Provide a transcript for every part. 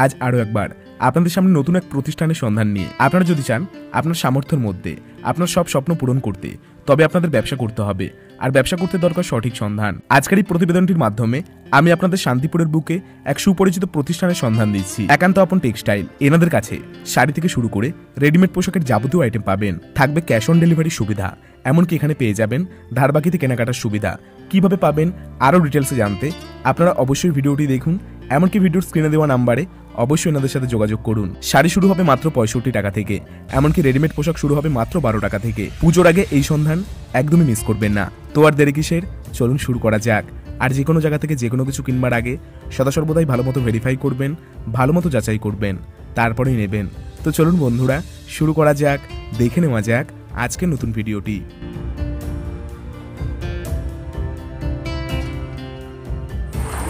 আজ আরও একবার আপনাদের সামনে নতুন এক প্রতিষ্ঠানের সন্ধান নিয়ে। আপনারা যদি চান আপনার সামর্থ্যের মধ্যে আপনার সব স্বপ্ন পূরণ করতে, তবে আপনাদের ব্যবসা করতে হবে, আর ব্যবসা করতে দরকার সঠিক সন্ধান। আজকের এই প্রতিবেদনটির মাধ্যমে আমি আপনাদের শান্তিপুরের বুকে এক সুপরিচিত প্রতিষ্ঠানের সন্ধান দিচ্ছি, একান্ত আপন টেক্সটাইল। এনাদের কাছে শাড়ি থেকে শুরু করে রেডিমেড পোশাকের যাবতীয় আইটেম পাবেন, থাকবে ক্যাশ অন ডেলিভারি সুবিধা, এমনকি এখানে পেয়ে যাবেন ধারবাকিতে কেনাকাটার সুবিধা। কিভাবে পাবেন আরও ডিটেলসে জানতে আপনারা অবশ্যই ভিডিওটি দেখুন, এমনকি ভিডিওর স্ক্রিনে দেওয়া নাম্বারে অবশ্যই এনাদের সাথে যোগাযোগ করুন। শাড়ি শুরু হবে মাত্র 65 টাকা থেকে, এমনকি রেডিমেড পোশাক শুরু হবে মাত্র 12 টাকা থেকে। পুজোর আগে এই সন্ধান একদমই মিস করবেন না। তো আর দেরি কিসের, চলুন শুরু করা যাক। আর যে কোনো জায়গা থেকে যে কোনো কিছু কিনবার আগে সদা সর্বদাই ভালো মতো ভেরিফাই করবেন, ভালো মতো যাচাই করবেন, তারপরেই নেবেন। তো চলুন বন্ধুরা শুরু করা যাক, দেখে নেওয়া যাক আজকের নতুন ভিডিওটি।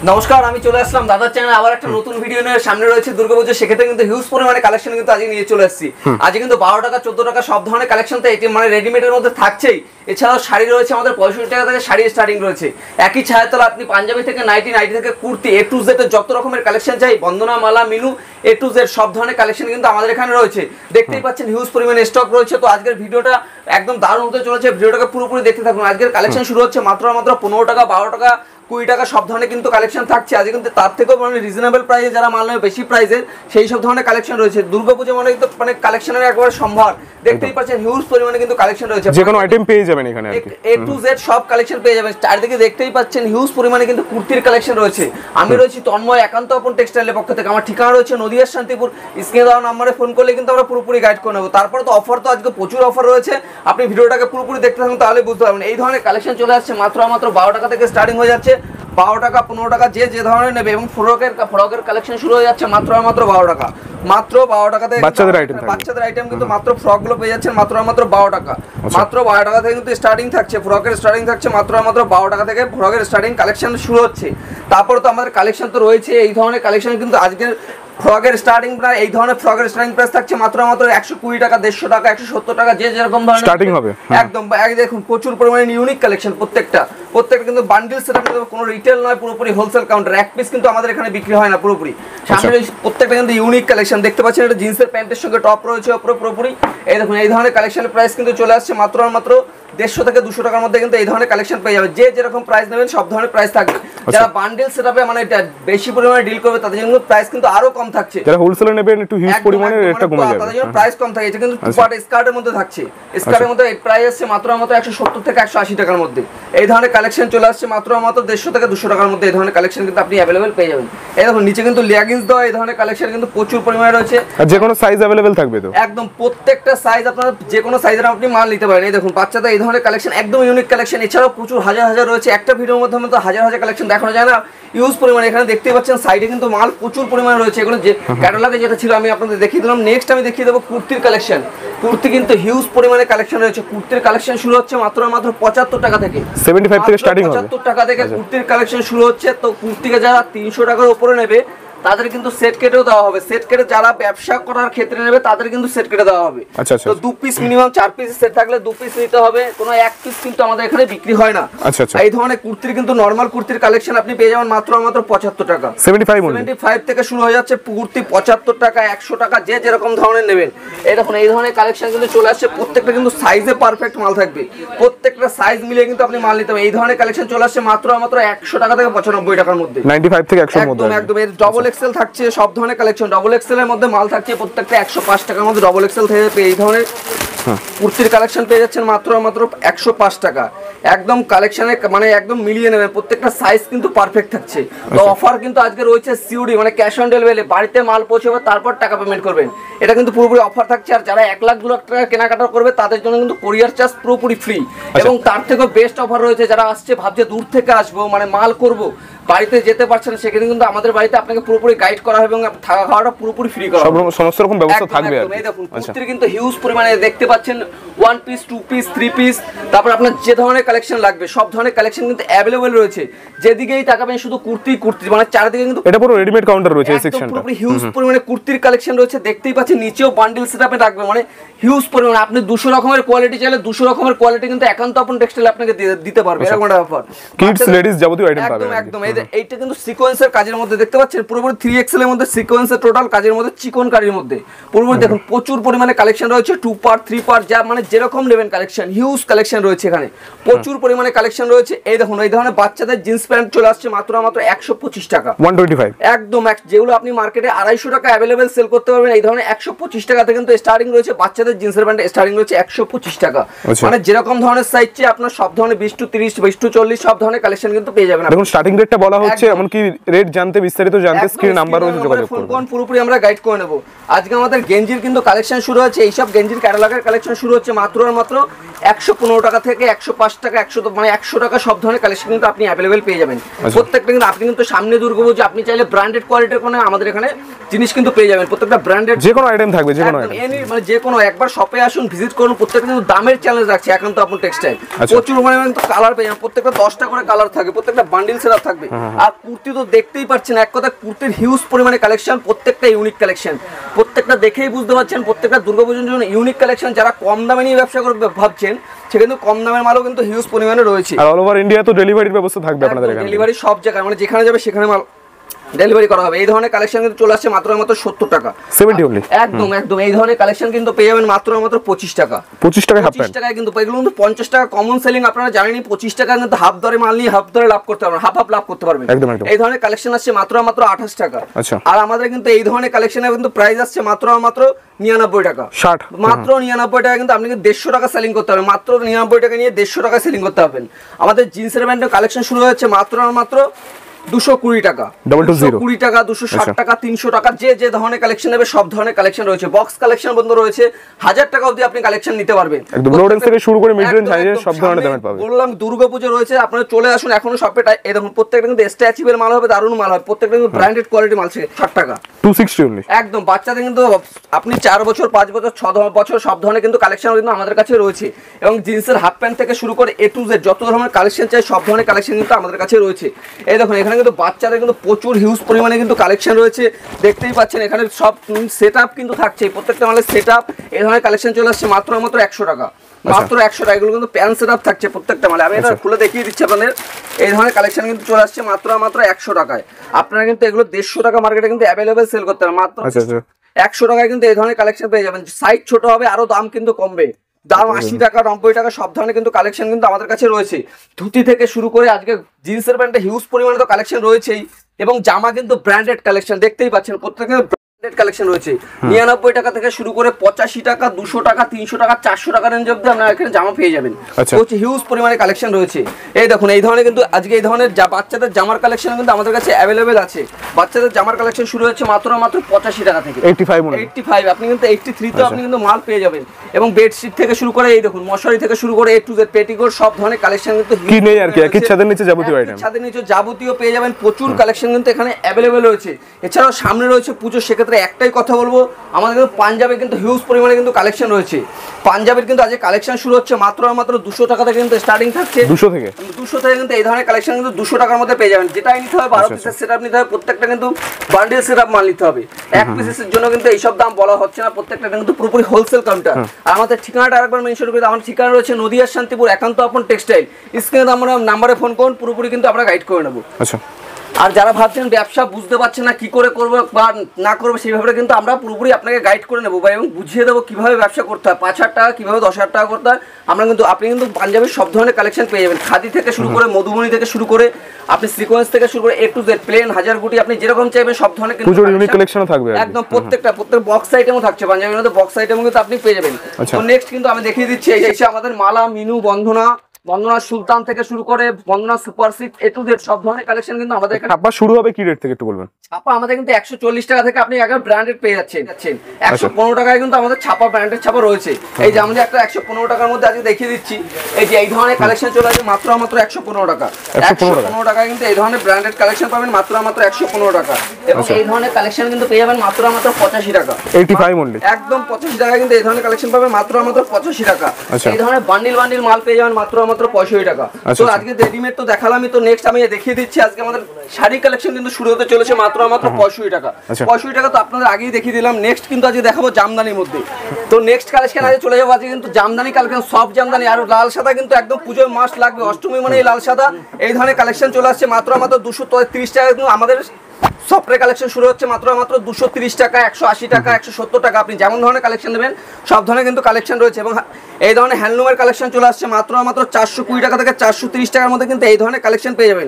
নমস্কার, আমি চলে আসলাম দাদার চ্যানেলে আবার একটা নতুন ভিডিও নিয়ে। সামনে রয়েছে দুর্গাপুজো, সেক্ষেত্রে কিন্তু হিউজ পরিমাণে কালেকশন কিন্তু আজকে নিয়ে চলে আসছি। আজকে কিন্তু 12 টাকা 14 টাকা সব ধরনের কালেকশন তো এটি মানে রেডিমেডের মধ্যে থাকছেই। এছাড়াও শাড়ি রয়েছে আমাদের 65 টাকা থেকে শাড়ি স্টার্টিং রয়েছে। একই ছায়ার তলা আপনি পাঞ্জাবি থেকে নাইটি, নাইটি থেকে কুর্তি, এ টু জেড যত রকমের কালেকশন চাই, বন্দনা, মালা, মিনু, এ টু জেড সব ধরনের কালেকশন কিন্তু আমাদের এখানে রয়েছে। দেখতেই পাচ্ছেন হিউজ পরিমাণে স্টক রয়েছে। তো আজকের ভিডিওটা একদম দারুণ হতে চলেছে, ভিডিওটাকে পুরোপুরি দেখতে থাকুন। আজকের কালেকশন শুরু হচ্ছে মাত্র 15 টাকা, 12 টাকা, 20 টাকা সব ধরনের কিন্তু কালেকশন থাকছে। আজকে কিন্তু তার থেকেও মানে রিজনেবল প্রাইসে যারা মাল নেবে বেশি প্রাইসের সেই সব ধরনের কালেকশন রয়েছে। দুর্গাপূজা মানে কিন্তু মানে কালেকশনের একবারে সম্ভার। দেখতেই পাচ্ছেন হিউজ পরিমাণে কিন্তু কালেকশন রয়েছে, যে কোনো আইটেম পেয়ে যাবেন এখানে, এ টু জেড সব কালেকশন পেয়ে যাবেন। চারদিকে দেখতেই পাচ্ছেন হিউজ পরিমাণে কিন্তু কুর্তির কালেকশন রয়েছে। আমি রয়েছি তন্ময় একান্ত আপন টেক্সটাইলের পক্ষ থেকে। আমার ঠিকানা রয়েছে নদিয়ার শান্তিপুর। স্ক্রিনে দেওয়া নম্বরে ফোন করলে কিন্তু আমরা পুরোপুরি গাইড করে নেবো। তারপরে তো অফার, তো আজকে প্রচুর অফার রয়েছে। আপনি ভিডিওটাকে পুরোপুরি দেখতে থাকুন, তাহলে বুঝতে পারবেন। এই ধরনের কালেকশন চলে আসছে মাত্র 12 টাকা থেকে স্টার্টিং হয়ে যাচ্ছে। 12 টাকা, 15 টাকা যে ধরনের নেবে, এবং ফ্রকের কালেকশন শুরু হয়ে যাচ্ছে মাত্র 12 টাকা। মাত্র 12 টাকা থেকে বাচ্চাদের আইটেম কিন্তু মাত্র ফ্রকগুলো পেয়ে যাচ্ছেন মাত্র 12 টাকা। মাত্র 12 টাকা থেকে কিন্তু স্টার্টিং থাকছে, ফ্রকের স্টার্টিং থাকছে মাত্র 12 টাকা থেকে ফ্রকের স্টার্টিং কালেকশন শুরু হচ্ছে। তারপর তো আমাদের কালেকশন তো রয়েছে। এই ধরনের কালেকশন কিন্তু আজকের ফ্রকের স্টার্টিং প্রাইস, এই ধরনের ফ্রকের স্টার্টিং প্রাইস থাকছে মাত্র 120 টাকা, 150 টাকা, 170 টাকা, যে যেরকম ধরনের স্টার্টিং হবে। একদম দেখুন প্রচুর পরিমাণে ইউনিক কালেকশন। প্রত্যেকটা কিন্তু বান্ডিল সেটআপ, কোনো রিটেল নয়, পুরোপুরি হোলসেল কাউন্টার। এক পিস কিন্তু আমাদের এখানে বিক্রি হয় না, পুরোপুরি সামনে প্রত্যেকটা কিন্তু ইউনিক কালেকশন। দেখতে পাচ্ছেন এটা জিন্সের প্যান্টের সঙ্গে টপ রয়েছে উপরে পুরোপুরি। এই দেখুন এই ধরনের কালেকশনের প্রাইস কিন্তু চলে আসছে মাত্র 150 থেকে 200 টাকার মধ্যে কিন্তু এই ধরনের কালেকশন পেয়ে যাবে। যে যেরকম প্রাইস নেবেন সব ধরনের প্রাইস থাকবে। যারা বান্ডেল সেটআপে মানে বেশি পরিমাণে ডিল করবে তাদের জন্য প্রাইস কিন্তু আরো কম থাকছে। যারা হোলসেলে নেবেন একটু হিউজ পরিমাণে রেটটা কমে যাবে, তাদের জন্য প্রাইস কম থাকে। এটা কিন্তু টুপাট স্কার্টের মধ্যে থাকছে। স্কার্টের মধ্যে এই প্রাইস আছে মাত্র 170 থেকে 180 টাকার মধ্যে। এই ধরনের কালেকশন চলে আসছে মাত্র 150 থেকে 200 টাকার মধ্যে। এই ধরনের কালেকশন কিন্তু আপনি अवेलेबल পেয়ে যাবেন। এই দেখুন নিচে কিন্তু লেগিংস দেওয়া, এই ধরনের কালেকশন কিন্তু প্রচুর পরিমাণে রয়েছে। আর যে কোনো সাইজ अवेलेबल থাকবে তো একদম প্রত্যেকটা সাইজ, আপনারা যে কোনো সাইজের আপনি মাল নিতে পারেন। এই দেখুন বাচ্চাদের এই ধরনের কালেকশন একদম ইউনিক কালেকশন। এছাড়াও প্রচুর হাজার রয়েছে। একটা ভিডিওর মধ্যে তো হাজার কালেকশন দেখানো যায় না, ইউজ পরিমাণে। এখানে দেখতেই পাচ্ছেন সাইডে কিন্তু মাল প্রচুর পরিমাণে রয়েছে। এগুলো যে ক্যাটালগে যেটা ছিল আমি আপনাদের দেখিয়ে দিলাম। নেক্সট আমি দেখিয়ে দেবো কুর্তির কালেকশন। কুর্তি কিন্তু হিউজ পরিমাণে কালেকশন রয়েছে। কুর্তির কালেকশন শুরু হচ্ছে মাত্র 75 টাকা থেকে, 75 থেকে স্টার্টিং হবে। 75 টাকা থেকে কুর্তির কালেকশন শুরু হচ্ছে। তো কুর্তিকে যারা 300 টাকার উপরে নেবে তাদের কিন্তু সেট কেটেও দেওয়া হবে। সেট কেটে যারা ব্যবসা করার ক্ষেত্রে নেবে তাদের কিন্তু সেট কেটে দেওয়া হবে। তো 2 পিস মিনিমাম 4 পিস সেট থাকলে 2 পিস নিতে হবে। কোনো 1 পিস কিন্তু আমাদের এখানে বিক্রি হয় না। এই ধরনের কুর্তির কিন্তু নরমাল কুর্তির কালেকশন আপনি পেয়ে যাবেন মাত্র 75 টাকা। 75 থেকে শুরু হয়ে যাচ্ছে কুর্তি। 75 টাকা, 100 টাকা, যে যেরকম ধরনের নেবেন। এই দেখুন এই ধরনের কালেকশন কিন্তু চলে আসছে। প্রত্যেকটা কিন্তু সাইজে পারফেক্ট মাল থাকবে। প্রত্যেকটা সাইজ মিলিয়ে কিন্তু আপনি মাল নিতে হবে। এই ধরনের কালেকশন চলে আসছে মাত্র 100 টাকা থেকে 95 টাকার মধ্যে, 95 থেকে 100 এর মধ্যে। একদম এর ডবল এক্সেল থাকছে, সব ধরনের কালেকশন ডবল এক্সেল এর মধ্যে মাল থাকছে। প্রত্যেকটা 105 টাকার মধ্যে ডবল এক্সেল থেকে এই ধরনের কুর্তির কালেকশন পেয়ে যাচ্ছেন মাত্র 105 টাকা। একদম কালেকশনে মানে একদম মিলিয়ে নেবেন। প্রত্যেকটা সাইজ কিন্তু পারফেক্ট থাকছে। তো অফার কিন্তু আজকে রয়েছে সিওডি মানে ক্যাশ অন ডেলিভারি। বাড়িতে মাল পৌঁছাবে তারপর টাকা পেমেন্ট করবেন, এটা কিন্তু পুরোপুরি অফার থাকছে। আর যারা 1 লাখ 2 লাখ টাকা কেনাকাটা করবে তাদের জন্য কিন্তু কোরিয়ার চার্জ পুরোপুরি ফ্রি। এবং তার থেকেও বেস্ট অফার রয়েছে, যারা আসছে ভাবছে দূর থেকে আসবো মানে মাল করব, বাড়িতে যেতে পারছেন, সেখানে কিন্তু আমাদের বাড়িতে আপনাকে পুরোপুরি গাইড করা হবে এবং থাকা খাওয়াটা পুরোপুরি ফ্রি করা হবে। সমস্ত রকম ব্যবস্থা থাকবে। এই দেখুন কুর্তির কিন্তু হিউজ পরিমাণে দেখতে পাচ্ছেন 1 পিস, 2 পিস, 3 পিস। তারপর আপনার যে ধরনের কালেকশন লাগবে সব ধরনের কালেকশন কিন্তু अवेलेबल রয়েছে। যেদিকেই তাকাবেন শুধু কুর্তি মানে চারদিকে কিন্তু এটা পুরো রেডিমেড কাউন্টার রয়েছে। এই সেকশনটা পুরোপুরি হিউজ পরিমাণে কুর্তির কালেকশন রয়েছে। দেখতেই পাচ্ছেন নিচেও বান্ডেল সেটআপে রাখবে মানে হিউজ পরিমাণে। আপনি 200 রকমের কোয়ালিটি চাইলে 200 রকমের কোয়ালিটি কিন্তু একান্ত আপন টেক্সটাইল আপনাকে দিতে পারবে। এরকম একটা অফার। কিডস লেডিস যাবতীয় আইটেম পাবেন একদম। এইটা কিন্তু সিকোয়েন্সের কাজের মধ্যে দেখতে পাচ্ছেন, পুরোপুরি 3XL এর মধ্যে সিকোয়েন্সের টোটাল কাজের মধ্যে চিকন কারির মধ্যে পুরোপুরি দেখুন প্রচুর পরিমাণে কালেকশন রয়েছে, 2 পার্ট 3 পার্ট যা মানে যেরকম নেবেন কালেকশন, হিউজ কালেকশন রয়েছে এখানে, প্রচুর পরিমাণে কালেকশন রয়েছে। এই দেখুন এই ধরনের বাচ্চাদের জিন্স প্যান্ট চলে আসছে মাত্র 125 টাকা, 125 একদম যেগুলো আপনি মার্কেটে 250 টাকা অ্যাভেলেবেল সেল করতে পারবেন, এই ধরনের 125 টাকা থেকে কিন্তু স্টার্টিং রয়েছে। বাচ্চাদের জিন্সের প্যান্ট স্টার্টিং রয়েছে 125 টাকা, মানে যেরকম ধরনের সাইজ চাই আপনার সব ধরনের 20 টু 30 20 টু 40 সব ধরনের কালেকশন কিন্তু পেয়ে যাবেন। দেখুন স্টার্টিং রেটটা বলা হচ্ছে, এমনকি রেট জানতে বিস্তারিত জানতে স্ক্রিন নাম্বার রয়েছে, যোগাযোগ করুন, পুরোপুরি আমরা গাইড করে নেব। আজকে আমাদের গেঞ্জির কিন্তু কালেকশন শুরু হচ্ছে, এইসব গেঞ্জির ক্যাটালগের কালেকশন শুরু হচ্ছে মাত্র 115 টাকা থেকে 105 টাকা 100 টাকা সব ধরনের কালেকশন কিন্তু আপনি অ্যাভেলেবেল পেয়ে যাবেন। প্রত্যেকটা কিন্তু আপনি কিন্তু সামনে দুর্গাপুজো আপনি চাইলে ব্র্যান্ডেড কোয়ালিটির কোনো আমাদের এখানে জিনিস কিন্তু পেয়ে যাবেন, প্রত্যেকটা ব্র্যান্ডেড যে কোনো আইটেম থাকবে, যে কোনো আইটেম মানে যে কোনো একবার শপে আসুন, ভিজিট করুন, প্রত্যেকটা কিন্তু দামের চ্যালেঞ্জ রাখছে এখন তো আপন টেক্সটাইল, প্রচুর মানে কিন্তু কালার পেয়ে যাবেন, প্রত্যেকটা 10টা করে কালার থাকবে, প্রত্যেকটা বান্ডিল সেটআপ থাকবে। আর কুর্তি তো দেখতেই পাচ্ছেন, এক কথা কুর্তির হিউজ পরিমাণে কালেকশন, প্রত্যেকটা ইউনিক কালেকশন, প্রত্যেকটা দেখেই বুঝতে পারছেন প্রত্যেকটা দুর্গাপুজোর জন্য ইউনিক কালেকশন। যারা কম দামে নিয়ে ব্যবসা করবে ভাবছেন, সে কিন্তু কম দামের মালও কিন্তু হিউজ পরিমাণে রয়েছে। আর অল ওভার ইন্ডিয়া তো ডেলিভারির ব্যবস্থা থাকবে আপনাদের এখানে, ডেলিভারি সব জায়গায়, মানে যেখানে যাবে সেখানে মাল ডেলিভারি করা হবে। এই ধরনের কালেকশন কিন্তু চলে আসছে মাত্র 70 টাকা, 70 অনলি, একদম এই ধরনের কালেকশন কিন্তু পেয়ে যাবেন মাত্র 25 টাকা, 25 টাকায় হাফ 25 টাকায় কিন্তু এগুলো কিন্তু 50 টাকা কমন সেলিং, আপনারা জানেনই 25 টাকা কিন্তু হাফ দরে মাল নিয়ে হাফ দরে লাভ করতে পারবেন, হাফ লাভ করতে পারবেন। এই ধরনের কালেকশন আসছে মাত্র 28 টাকা। আর আমাদের কিন্তু এই ধরনের কালেকশনের কিন্তু প্রাইস আসছে মাত্র 99 টাকা, মাত্র 99 টাকা কিন্তু আপনি 150 টাকা সেলিং করতে পারবেন, মাত্র 99 টাকা নিয়ে 150 টাকা সেলিং করতে পারবেন। আমাদের জিন্সের প্যান্টের কালেকশন শুরু হচ্ছে মাত্র 220 টাকা, 220 টাকা, 260 টাকা, 300 টাকা, যে ধরনের কালেকশন নেবে সব ধরনের কালেকশন রয়েছে। বক্স কালেকশন বন্ধ রয়েছে, 1000 টাকা অবধি আপনি কালেকশন নিতে পারবেন, একদম লো রেঞ্জ থেকে শুরু করে মিড রেঞ্জ হাই রেঞ্জ সব ধরনের দামের পাবেন। বললাম দুর্গাপূজা রয়েছে, আপনারা চলে আসুন এখনো শপে। এই দেখুন প্রত্যেকটা কিন্তু স্ট্যাচিভের মাল হবে, দারুণ মাল হবে, প্রত্যেকটা কিন্তু ব্র্যান্ডেড কোয়ালিটি মাল, 60 টাকা, 260 অনলি, একদম। বাচ্চাদের কিন্তু আপনি 4 বছর 5 বছর 6 বছর সব ধরনের কিন্তু কালেকশন কিন্তু আমাদের কাছে রয়েছে, এবং জিন্সের হাফ প্যান্ট থেকে শুরু করে A to Z যত ধরনের কালেকশন চাই সব ধরনের কালেকশন কিন্তু আমাদের কাছে রয়েছে। এই দেখুন এখানে কিন্তু বাচ্চাদের প্রচুর হিউজ পরিমাণে কিন্তু কালেকশন রয়েছে, দেখতেই পাচ্ছেন এখানে সব সেটআপ কিন্তু থাকছে, প্রত্যেকটা মালের সেটআপ। এই ধরনের কালেকশন চলে আসছে মাত্র 100 টাকা, মাত্র 100 টাকা। এগুলো কিন্তু প্যান্ট সেটআপ থাকছে প্রত্যেকটা মালে, আমি এটা খুলে দেখিয়ে দিচ্ছি আপনাদের। এই ধরনের কালেকশন কিন্তু চলে আসছে মাত্র 100 টাকায়। আপনারা কিন্তু এগুলো 150 টাকা মার্কেটে কিন্তু অ্যাভেলেবেল সেল করতে পারেন, মাত্র 100 টাকায় কিন্তু এই ধরনের কালেকশন পেয়ে যাবেন। সাইজ ছোট হবে, আরো দাম কিন্তু কমবে, দাম 80 টাকা 90 টাকা সব ধরনের কিন্তু কালেকশন কিন্তু আমাদের কাছে রয়েছে। ধুতি থেকে শুরু করে আজকে জিন্সের প্যান্টে হিউজ পরিমাণে তো কালেকশন রয়েছেই, এবং জামা কিন্তু ব্র্যান্ডেড কালেকশন দেখতেই পাচ্ছেন, প্রত্যেকটা ব্র্যান্ডেড কালেকশন রয়েছে। 99 টাকা থেকে শুরু করে 85 টাকা 200 টাকা 300 টাকা 400 টাকা রেঞ্জ অবধি আপনারা এখানে জামা পেয়ে যাবেন, হচ্ছে হিউজ পরিমাণে কালেকশন রয়েছে। এই দেখুন এই ধরনের কিন্তু আজকে এই ধরনের বাচ্চাদের জামার কালেকশন কিন্তু আমাদের কাছে অ্যাভেলেবেল আছে। বাচ্চাদের জামার কালেকশন শুরু হচ্ছে মাত্র 85 টাকা থেকে, 85 আপনি কিন্তু 83 তো আপনি কিন্তু মাল পেয়ে যাবেন। এবং বেডশিট থেকে শুরু করে এই দেখুন মশারি থেকে শুরু করে A to Z পেটিকোট সব ধরনের কালেকশন কিন্তু কি নেই আর কি, একই ছাদের নিচে যাবতীয় আইটেম, ছাদের নিচে যাবতীয় পেয়ে যাবেন, প্রচুর কালেকশন কিন্তু এখানে অ্যাভেলেবেল রয়েছে। এছাড়াও সামনে রয়েছে পুজো, সেক্ষেত্রে একটাই কথা বলবো, আমাদের কিন্তু পাঞ্জাবে কিন্তু হিউজ পরিমাণে কিন্তু কালেকশন রয়েছে। পাঞ্জাবের কিন্তু আজকে কালেকশন শুরু হচ্ছে মাত্র 200 টাকা থেকে কিন্তু স্টার্টিং থাকছে, 200 থেকে কিন্তু এই ধরনের কালেকশন কিন্তু 200 টাকার মধ্যে পেয়ে যাবেন। যেটাই নিতে হবে 12 পিসের সেটআপ নিতে হবে, প্রত্যেকটা কিন্তু বান্ডেল সেটআপ মাল নিতে হবে। এক পিসের জন্য কিন্তু এইসব দাম বলা হচ্ছে না, প্রত্যেকটা কিন্তু পুরোপুরি হোলসেল কাউন্টার। আর আমাদের ঠিকানাটা আরেকবার মেনশন করে দিই, আমার ঠিকানা রয়েছে নদিয়ার শান্তিপুর একান্ত আপন টেক্সটাইল। স্ক্রিনে আমরা নাম্বারে ফোন করুন, পুরোপুরি কিন্তু আমরা গাইড করে নেবো। আচ্ছা, আর যারা ভাবছেন ব্যবসা বুঝতে পারছেন না কি করে করবো বা না করবো, সেইভাবে কিন্তু আমরা পুরোপুরি আপনাকে গাইড করে নেবো এবং বুঝিয়ে দেবো কিভাবে ব্যবসা করতে হয়, 5,000 টাকা কিভাবে 10,000 টাকা করতে হয়। আমরা কিন্তু আপনি কিন্তু পাঞ্জাবের সব ধরনের কালেকশন পেয়ে যাবেন, খাদি থেকে শুরু করে মধুবনী থেকে শুরু করে আপনি সিকোয়েন্স থেকে শুরু করে A to Z প্লেন হাজারগুটি আপনি যেরকম চাইবেন সব ধরনের কিন্তু ইউনিক কালেকশন থাকবে, একদম প্রত্যেক বক্স আইটেমও থাকছে, পাঞ্জাবের মধ্যে বক্স আইটেমও কিন্তু আপনি পেয়ে যাবেন। তো নেক্সট কিন্তু আমি দেখিয়ে দিচ্ছি, এই যে আমাদের মালা, মিনু, বন্ধনা সুলতান থেকে শুরু করে Bandana super six A to Z সব ধরনের কালেকশন কিন্তু আমাদের এখানে। ছাপা শুরু হবে কি রেট থেকে একটু বলবেন? ছাপা আমাদের কিন্তু 140 টাকা থেকে আপনি আগে ব্র্যান্ডেড পেয়ে যাচ্ছেন। 115 টাকায় কিন্তু আমাদের ছাপা ব্র্যান্ডেড ছাপা রয়েছে। এই যে আমাদের একটা 115 টাকার মধ্যে আজকে দেখিয়ে দিচ্ছি, এই যে এই ধরনের কালেকশন চলে আসে মাত্র 115 টাকা। 115 টাকা কিন্তু এই ধরনের ব্র্যান্ডেড কালেকশন পাবেন মাত্র 115 টাকা, এবং এই ধরনের কালেকশন কিন্তু পেয়ে যাবেন মাত্র 85 টাকা, 85 অনলি, একদম 85 টাকা কিন্তু এই ধরনের কালেকশন পাবেন মাত্র 85 টাকা। এই ধরনের বান্ডিল মাল পেয়ে যাবেন মাত্র মাত্র 65 টাকা। তো আজকে রেডিমেড তো দেখালামই, তো নেক্সট আমি দেখিয়ে দিচ্ছি আজকে আমাদের শাড়ি কালেকশন কিন্তু শুরু হতে চলেছে মাত্র 65 টাকা। 65 টাকা তো আপনাদের আগেই দেখিয়ে দিলাম। নেক্সট কিন্তু আজকে দেখাবো জামদানির মধ্যে। তো নেক্সট কালেকশন আজকে চলে যাবো আজকে কিন্তু জামদানি কালেকশন, সফট জামদানি আর লাল সাদা কিন্তু একদম পুজোর মাস লাগবে, অষ্টমী মানে এই লাল সাদা এই ধরনের কালেকশন চলে আসছে মাত্র 230 টাকা। কিন্তু আমাদের সফটের কালেকশন শুরু হচ্ছে মাত্র 230 টাকা, 180 টাকা, 170 টাকা। আপনি যেমন ধরনের কালেকশন নেবেন সব ধরনের কিন্তু কালেকশন রয়েছে। এবং এই ধরনের হ্যান্ডলুমের কালেকশন চলে আসছে মাত্র 420 টাকা থেকে 430 টাকার মধ্যে কিন্তু এই ধরনের কালেকশন পেয়ে যাবেন।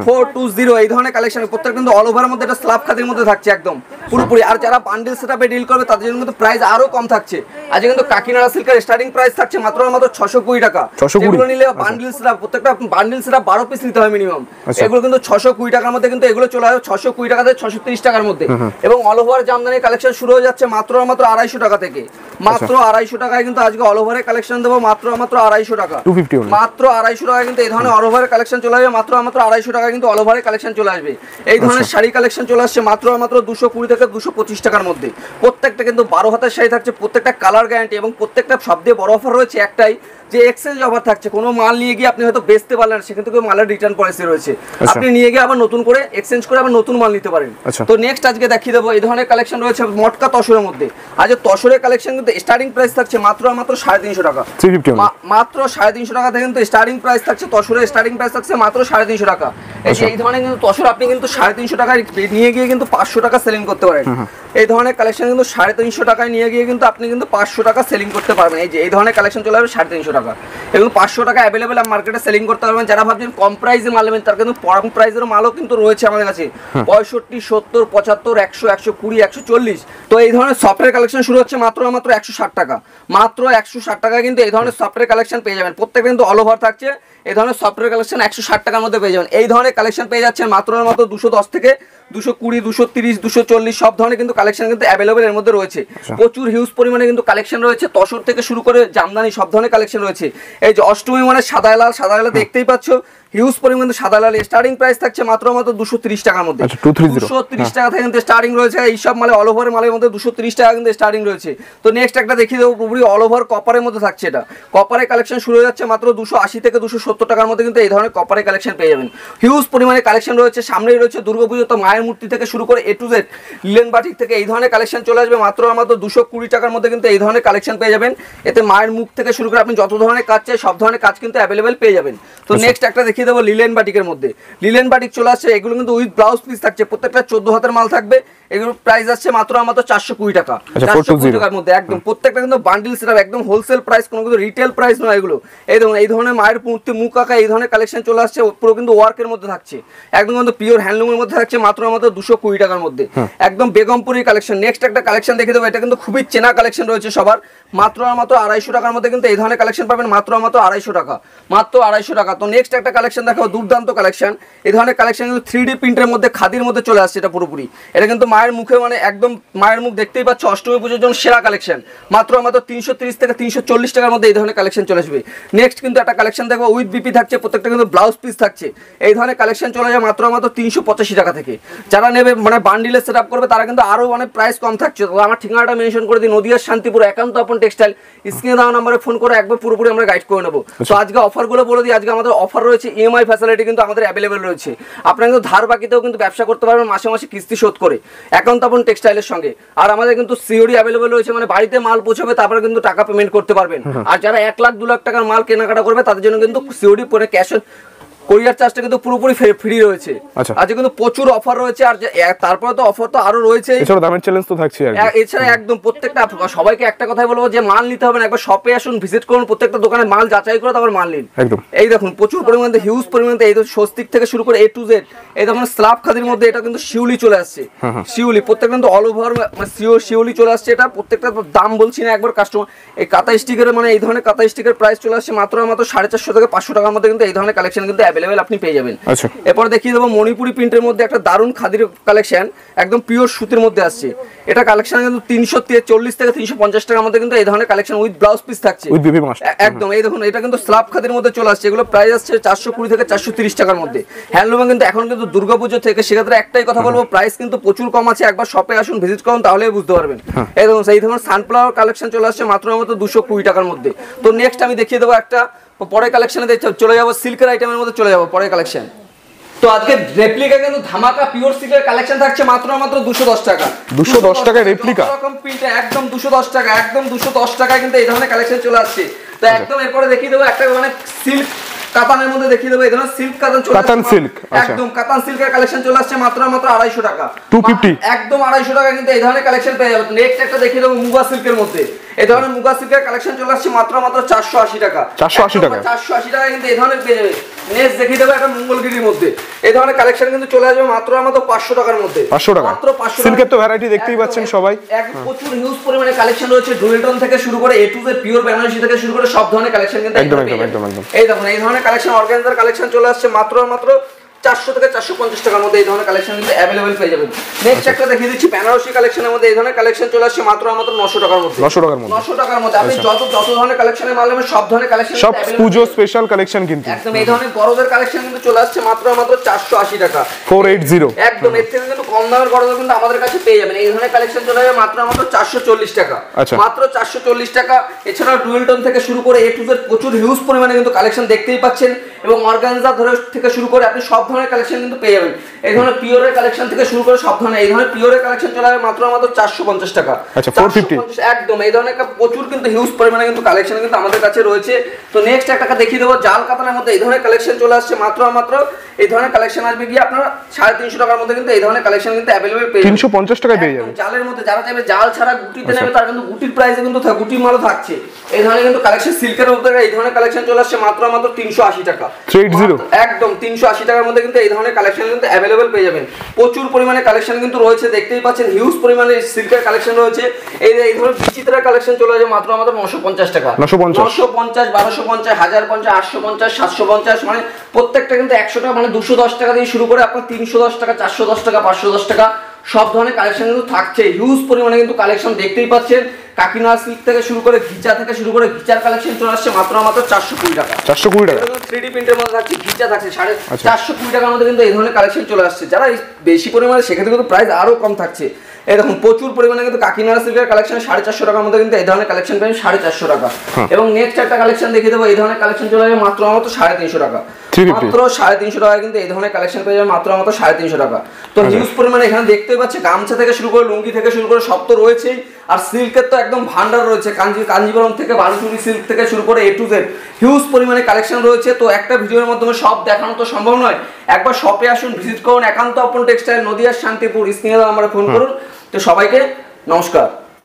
420 এই ধরনের কালেকশন প্রত্যেক কিন্তু অল ওভারের মধ্যে এটা স্ল্যাব খাদির মধ্যে থাকছে একদম পুরোপুরি। আর যারা বান্ডেল সেটআপে ডিল করবে তাদের জন্য কিন্তু প্রাইস আরো কম থাকছে। আজকে কিন্তু কাকিনাড়া সিল্কের স্টার্টিং প্রাইস থাকছে মাত্র 620 টাকা। এগুলো নিলে বান্ডেল সেটআপ, প্রত্যেকটা বান্ডেল সেটআপ 12 পিস নিতে হয় মিনিমাম। এগুলো কিন্তু 620 টাকার মধ্যে কিন্তু এগুলো চলে আসবে 620 টাকা থেকে 630 টাকার মধ্যে। এবং অল ওভার জামদানি কালেকশন শুরু হয়ে যাচ্ছে মাত্র 250 টাকা থেকে। মাত্র 250 টাকায় কিন্তু আজকে অল ওভারের কালেকশন দেবো মাত্র 250 টাকা, মাত্র 250 টাকা কিন্তু এই ধরনের অল ওভারের কালেকশন চলে আসবে মাত্র 250 টাকা কিন্তু অল ওভারের কালেকশন চলে আসবে। এই ধরনের শাড়ি কালেকশন চলে আসছে মাত্র 220 থেকে 225 টাকার মধ্যে। প্রত্যেকটা কিন্তু 12 হাতের শাড়ি থাকছে, প্রত্যেকটা কালার গ্যারান্টি এবং প্রত্যেকটা সবচেয়ে বড় অফার রয়েছে একটাই যে এক্সচেঞ্জ অফার থাকছে। কোনো মাল নিয়ে গিয়ে আপনি হয়তো বেচতে পারলেন, সেখান থেকে মালের রিটার্ন পলিসি রয়েছে, আপনি নিয়ে গিয়ে আবার নতুন করে এক্সচেঞ্জ করে আবার নতুন মাল নিতে পারেন। তো নেক্সট আজকে দেখিয়ে দেবো এই ধরনের কালেকশন রয়েছে মটকা তসরের মধ্যে। আজ তসরের কালেকশন কিন্তু স্টার্টিং প্রাইস থাকছে মাত্র 350 টাকা, মাত্র 350 টাকা থেকে কিন্তু স্টার্টিং প্রাইস থাকছে তসরের। স্টার্টিং প্রাইস থাকছে মাত্র 350 টাকা। এই ধরনের কিন্তু তসর আপনি কিন্তু 350 টাকায় নিয়ে গিয়ে কিন্তু 500 টাকা সেলিং করতে পারেন। এই ধরনের কালেকশন কিন্তু 350 টাকায় নিয়ে গিয়ে কিন্তু আপনি কিন্তু 500 টাকা সেলিং করতে পারবেন। এই যে এই ধরনের কালেকশন চলে আসবে 350 টাকা এবং 500 টাকা অ্যাভেলেবেল মার্কেটে সেলিং করতে পারবেন। যারা ভাবছেন কম প্রাইসে মাল নেবেন তার কিন্তু কম প্রাইসের মালও কিন্তু রয়েছে আমাদের কাছে 65, 70, 75, 100, 120, 140। তো এই ধরনের সফটওয়্যার কালেকশন শুরু হচ্ছে মাত্র 160 টাকা, মাত্র 160 টাকা কিন্তু এই ধরনের সফটওয়্যার কালেকশন পেয়ে যাবেন। প্রত্যেকটা কিন্তু অল ওভার থাকছে। এই ধরনের সফটওয়্যার কালেকশন 160 টাকার মধ্যে পেয়ে যাবেন। এই ধরনের কালেকশন পেয়ে যাচ্ছেন মাত্র 210 থেকে 220, 230, 240 সব ধরনের কিন্তু কালেকশন কিন্তু অ্যাভেলেবেল এর মধ্যে রয়েছে। প্রচুর হিউজ পরিমাণে কিন্তু কালেকশন রয়েছে, তসর থেকে শুরু করে জামদানি সব ধরনের কালেকশন রয়েছে। এই যে অষ্টমী মানে সাদা লাল দেখতেই পাচ্ছ, হিউজ পরিমাণে সাদা লাল স্টার্টিং প্রাইস থাকছে মাত্র 230 টাকার মধ্যে। 230 টাকা থেকে কিন্তু স্টার্টিং রয়েছে এই সব মালে, অল ওভার মালের মধ্যে 230 টাকা কিন্তু স্টার্টিং রয়েছে। তো নেক্সট একটা দেখিয়ে দেবো পুরোপুরি অল ওভার কপারের মধ্যে থাকছে। এটা কপারের কালেকশন শুরু হয়ে যাচ্ছে মাত্র 280 থেকে 270 টাকার মধ্যে কিন্তু এই ধরনের কপারের কালেকশন পেয়ে যাবেন। হিউজ পরিমাণে কালেকশন রয়েছে। সামনেই রয়েছে দুর্গাপুজো, তো মায়ের মূর্তি থেকে শুরু করে A to Z linen batik থেকে এই ধরনের কালেকশন চলে আসবে মাত্র 220 টাকার মধ্যে কিন্তু এই ধরনের কালেকশন পেয়ে যাবেন। এতে মায়ের মুখ থেকে শুরু করে আপনি যত ধরনের কাজ চাই সব ধরনের কাজ কিন্তু অ্যাভেলেবেল পেয়ে যাবেন। তো নেক্সট একটা দেখিয়ে দেবো লিলেন বাটিকের মধ্যে। লিলেন বাটিক চলে আসছে, এগুলো কিন্তু উইথ ব্লাউজ পিস থাকছে, প্রত্যেকটা 14 হাতের মাল থাকবে। এগুলো প্রাইস আসছে মাত্র 420 টাকা, 420 টাকার মধ্যে একদম। প্রত্যেকটা কিন্তু বান্ডিল সেটআপ একদম হোলসেল প্রাইস, কোনো কিন্তু রিটেল প্রাইস নয় এগুলো। এই দেখুন এই ধরনের মায়ের মূর্তি মুখ আঁকা এই ধরনের কালেকশন চলে আসছে, পুরো কিন্তু ওয়ার্কের মধ্যে থাকছে, একদম কিন্তু পিওর হ্যান্ডলুমের মধ্যে থাকছে মাত্র 220 টাকার মধ্যে একদম বেগমপুরি কালেকশন। নেক্সট একটা কালেকশন দেখে দেবো, এটা কিন্তু খুবই চেনা কালেকশন রয়েছে সবার, মাত্র 250 টাকার মধ্যে কিন্তু এই ধরনের কালেকশন পাবেন মাত্র 250 টাকা, মাত্র 250 টাকা। তো নেক্সট একটা কালেকশন দেখাবো, দুর্দান্ত কালেকশন। এই ধরনের কালেকশন কিন্তু 3D প্রিন্টের মধ্যে খাদির মধ্যে চলে আসছে। এটা পুরোপুরি এটা কিন্তু মায়ের মুখে মানে একদম মায়ের মুখ দেখতেই পাচ্ছ, অষ্টমী পুজোর জন্য সেরা কালেকশন। মাত্র 330 থেকে 340 টাকার মধ্যে এই ধরনের কালেকশন চলে আসবে। নেক্সট কিন্তু একটা কালেকশন দেখবো উইথ বিপি থাকছে, প্রত্যেকটা কিন্তু ব্লাউজ পিস থাকছে। এই ধরনের কালেকশন চলে যায় মাত্র 385 টাকা থেকে। যারা নেবে মানে বান্ডিলের সেট আপ করবে তারা কিন্তু আরো অনেক প্রাইস কম থাকছে। তো আমার ঠিকানাটা মেনশন করে দিই, নদিয়ার শান্তিপুর একান্ত আপন টেক্সটাইল। স্ক্রিনে দেওয়া নম্বরে ফোন করে একবার পুরোপুরি আমরা গাইড করে নেবো। তো আজকে অফারগুলো বলে দিই, আজকে আমাদের অফার রয়েছে, ইএমআই ফ্যাসিলিটি কিন্তু আমাদের অ্যাভেলেবেল রয়েছে। আপনারা কিন্তু ধার বাকিতেও কিন্তু ব্যবসা করতে পারবেন মাসে মাসে কিস্তি শোধ করে একান্ত আপন টেক্সটাইলের সঙ্গে। আর আমাদের কিন্তু সিওডি অ্যাভেলেবেল রয়েছে, মানে বাড়িতে মাল পৌঁছাবে তারপরে কিন্তু টাকা পেমেন্ট করতে পারবেন। আর যারা 1 লাখ 2 লাখ টাকার মাল কেনাকাটা করবে তাদের জন্য কিন্তু সিওডি পরে ক্যাশ কোরিয়ার চার্জটা কিন্তু পুরোপুরি ফ্রি রয়েছে। আজকে কিন্তু প্রচুর অফার রয়েছে। আর তারপরে তো অফার তো আরো রয়েছে, এছাড়া দামের চ্যালেঞ্জ তো থাকছে। এছাড়া একদম প্রত্যেকটা সবাইকে একটা কথাই বলবো যে মাল নিতে হবে না, একবার শপে আসুন, ভিজিট করুন, প্রত্যেকটা দোকানে মাল যাচাই করে তারপর মাল নিন। একদম এই দেখুন প্রচুর পরিমাণে হিউজ পরিমাণে এই স্বস্তিক থেকে শুরু করে A to Z এই দেখুন স্ল্যাব খাদির মধ্যে এটা কিন্তু শিউলি চলে আসছে। শিউলি প্রত্যেকটা কিন্তু অল ওভার শিউলি চলে আসছে। এটা প্রত্যেকটা দাম বলছি না, একবার কাস্টমার এই কাতা স্টিকারের মানে এই ধরনের কাতা স্টিকার প্রাইস চলে আসছে মাত্র 450 থেকে 500 টাকার মধ্যে কিন্তু এই ধরনের কালেকশন কিন্তু অ্যাভেলেবেল আপনি পেয়ে যাবেন। এরপর দেখিয়ে দেবো মণিপুরি প্রিন্টের মধ্যে একটা দারুণ খাদির কালেকশন, একদম পিওর সুতির মধ্যে আসছে। এটা কালেকশন কিন্তু 340 থেকে 350 টাকার মধ্যে কিন্তু এই ধরনের কালেকশন উইথ ব্লাউজ পিস থাকছে একদম। এই দেখুন এটা কিন্তু স্ল্যাব খাদির মধ্যে চলে আসছে। এগুলো প্রাইস আসছে 420 থেকে 430 টাকার মধ্যে। হ্যান্ডলুমে কিন্তু এখন কিন্তু দুর্গাপুজো থেকে, সেক্ষেত্রে একটাই কথা বলবো প্রাইস কিন্তু প্রচুর কম আছে, একবার শপে আসুন, ভিজিট করুন, তাহলেই বুঝতে পারবেন। এই দেখুন সেই ধরনের সানফ্লাওয়ার কালেকশন চলে আসছে মাত্র 220 টাকার মধ্যে। তো নেক্সট আমি দেখিয়ে দেবো একটা পরে কালেকশনে চলে যাবো সিল্কের আইটেমের মধ্যে চলে যাবো পরে কালেকশন। তো আজকে রেপ্লিকা কিন্তু ধামাকা পিওর সিল্কের কালেকশন থাকছে মাত্র 210 টাকা। 210 টাকা রেপ্লিকা এরকম প্রিন্ট একদম 210 টাকা, একদম 210 টাকায় কিন্তু এই ধরনের কালেকশন চলে আসছে। তো একদম এরপরে দেখিয়ে দেবো একটা মানে সিল্ক কাতানের মধ্যে দেখিয়ে দেবো এই ধরনের সিল্ক কাতান চলে কাতান সিল্ক, একদম কাতান সিল্কের কালেকশন চলে আসছে মাত্র 250 টাকা, 250 একদম 250 টাকা কিন্তু এই ধরনের কালেকশন পেয়ে যাবেন। নেক্সট একটা দেখিয়ে দেবো মুগা সিল্কের মধ্যে এই ধরনের মুগা সিল্কের কালেকশন চলে আসছে মাত্র 480 টাকা, 480 টাকা 480 টাকা কিন্তু এই ধরনের পেয়ে যাবেন। নেক্সট দেখিয়ে দেবো একটা মঙ্গলগিরির মধ্যে এই ধরনের কালেকশন কিন্তু চলে আসবে মাত্র 500 টাকার মধ্যে, 500 টাকা মাত্র 500 সিল্কের তো ভ্যারাইটি দেখতেই পাচ্ছেন সবাই, প্রচুর হিউজ পরিমাণে কালেকশন রয়েছে। ডুয়েলটন থেকে শুরু করে এ টু জেড পিওর বেনারসি থেকে শুরু করে সব ধরনের কালেকশন কিন্তু একদম। এই দেখুন এই ধরনের কালেকশন অর্গানজার কালেকশন চলে আসছে মাত্র 400 থেকে 450 টাকার মধ্যে এই ধরনের কালেকশন কিন্তু अवेलेबल পেয়ে যাবেন। নেক্সট একটা দেখিয়ে দিচ্ছি বেনারসি কালেকশনের মধ্যে এই ধরনের কালেকশন চলে আসছে মাত্র 900 টাকার মধ্যে, 900 টাকার মধ্যে 900 টাকার মধ্যে। আপনি যত ধরনের কালেকশনের মাল নেবেন সব ধরনের কালেকশন সব পুজো স্পেশাল কালেকশন কিন্তু একদম এই ধরনের বড়দের কালেকশন কিন্তু চলে আসছে মাত্র 480 টাকা, 480 একদম। এর থেকে কিন্তু কম দামের বড়দের কিন্তু আমাদের কাছে পেয়ে যাবেন। এই ধরনের কালেকশন চলে যাবে মাত্র 440 টাকা, মাত্র 440 টাকা। এছাড়াও ডুয়েলটন থেকে শুরু করে এ টু জেড প্রচুর হিউজ পরিমাণে কিন্তু কালেকশন দেখতেই পাচ্ছেন এবং অর্গানজা ধরে থেকে শুরু করে আপনি সব ধরনের কালেকশন কিন্তু পেয়ে যাবেন। এই ধরনের পিওরের কালেকশন থেকে শুরু করে সব ধরনের এই ধরনের পিওরের কালেকশন চলে যাবে মাত্র 450 টাকা, আচ্ছা 450 একদম। এই ধরনের প্রচুর কিন্তু হিউজ পরিমাণে কিন্তু কালেকশন কিন্তু আমাদের কাছে রয়েছে। তো নেক্সট একটা দেখিয়ে দেবো জাল কাতানের মধ্যে এই ধরনের কালেকশন চলে আসছে মাত্র এই ধরনের কালেকশন আসবে গিয়ে আপনারা 350 টাকার মধ্যে কিন্তু এই ধরনের কালেকশন কিন্তু अवेलेबल পেয়ে যাবেন, 350 টাকায় পেয়ে যাবেন। জালের মধ্যে যারা চাইবে জাল ছাড়া গুটিতে নেবে তার কিন্তু গুটির প্রাইসে কিন্তু গুটির মালও থাকছে। এই ধরনের কিন্তু কালেকশন সিল্কের মধ্যে এই ধরনের কালেকশন চলে আসছে মাত্র 380 টাকা, 380 একদম 380 টাকার মধ্যে কিন্তু এই ধরনের কালেকশন কিন্তু अवेलेबल পেয়ে যাবেন। প্রচুর পরিমাণে কালেকশন কিন্তু রয়েছে দেখতেই পাচ্ছেন, হিউজ পরিমাণে সিল্কের কালেকশন রয়েছে। এই ধরনের বিচিত্রা কালেকশন চলে যাবে মাত্র 950 টাকা, 950 1250 1050 850 750 মানে প্রত্যেকটা কিন্তু 100 টাকা মানে 210 টাকা দিয়ে শুরু করে আপনার 310 টাকা 410 টাকা 510 টাকা সব ধরনের কালেকশন কিন্তু থাকছে। হিউজ পরিমাণে কিন্তু কালেকশন দেখতেই পাচ্ছেন। কাকিনা সিল্ক থেকে শুরু করে ঘিচা থেকে শুরু করে ঘিচার কালেকশন চলে আসছে মাত্র 420 টাকা, 420 টাকা 3D প্রিন্টের মধ্যে থাকছে, ঘিচা থাকছে 420 টাকার মধ্যে কিন্তু এই ধরনের কালেকশন চলে আসছে। যারা বেশি পরিমাণে সেক্ষেত্রে কিন্তু প্রাইস আরো কম থাকছে। এই দেখুন প্রচুর পরিমাণে কিন্তু কাকিনা সিল্কের কালেকশন 450 টাকার মধ্যে কিন্তু এই ধরনের কালেকশন পাবেন 450 টাকা। এবং নেক্সট একটা কালেকশন দেখিয়ে দেবো এই ধরনের কালেকশন চলে যাবে মাত্র 350 টাকা, মাত্র 350 টাকা কিন্তু এই ধরনের কালেকশন পেয়ে যাবে মাত্র 350 টাকা। তো হিউজ পরিমাণে এখানে দেখতেই পাচ্ছি গামছা থেকে শুরু করে লুঙ্গি থেকে শুরু করে সব তো রয়েছেই, আর সিল্কের তো একদম ভান্ডার রয়েছে। কাঞ্জিবরম থেকে বালুচুরি সিল্ক থেকে শুরু করে এ টু জেড হিউজ পরিমাণে কালেকশন রয়েছে। তো একটা ভিডিওর মাধ্যমে সব দেখানো তো সম্ভব নয়, একবার শপে আসুন, ভিজিট করুন একান্ত আপন টেক্সটাইল, নদিয়ার শান্তিপুর, স্ক্রিনে আমরা ফোন করুন। তো সবাইকে নমস্কার।